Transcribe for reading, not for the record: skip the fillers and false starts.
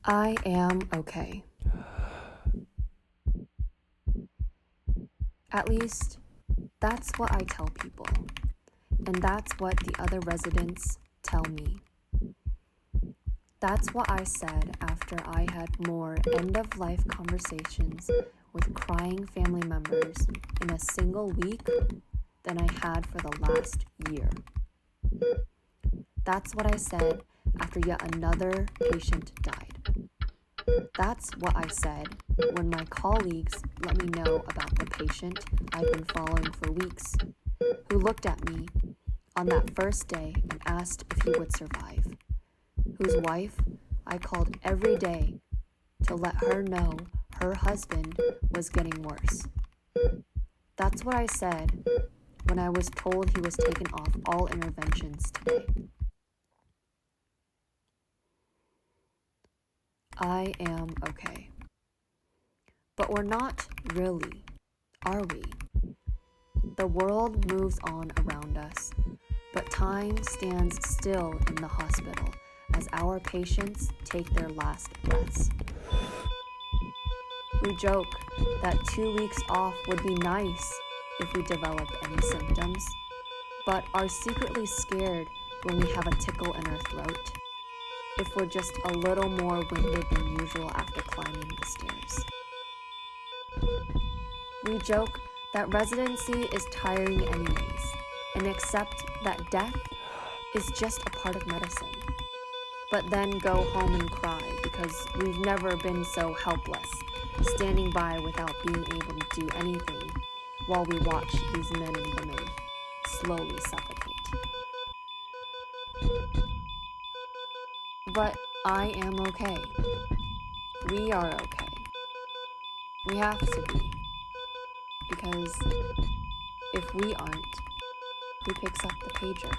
I am okay. At least, that's what I tell people, and that's what the other residents tell me. That's what I said after I had more end-of-life conversations with crying family members in a single week than I had for the last year. That's what I said after yet another patient died. That's what I said when my colleagues let me know about the patient I've been following for weeks, who looked at me on that first day and asked if he would survive, whose wife I called every day to let her know her husband was getting worse. That's what I said when I was told he was taken off all interventions today. I am okay. But we're not really, are we? The world moves on around us, but time stands still in the hospital as our patients take their last breaths. We joke that 2 weeks off would be nice if we developed any symptoms, but are secretly scared when we have a tickle in our throat, if we're just a little more winded than usual after climbing the stairs. We joke that residency is tiring anyways, and accept that death is just a part of medicine, but then go home and cry because we've never been so helpless, standing by without being able to do anything while we watch these men and women slowly suffocate. But I am okay. We are okay. We have to be. Because if we aren't, who picks up the pager?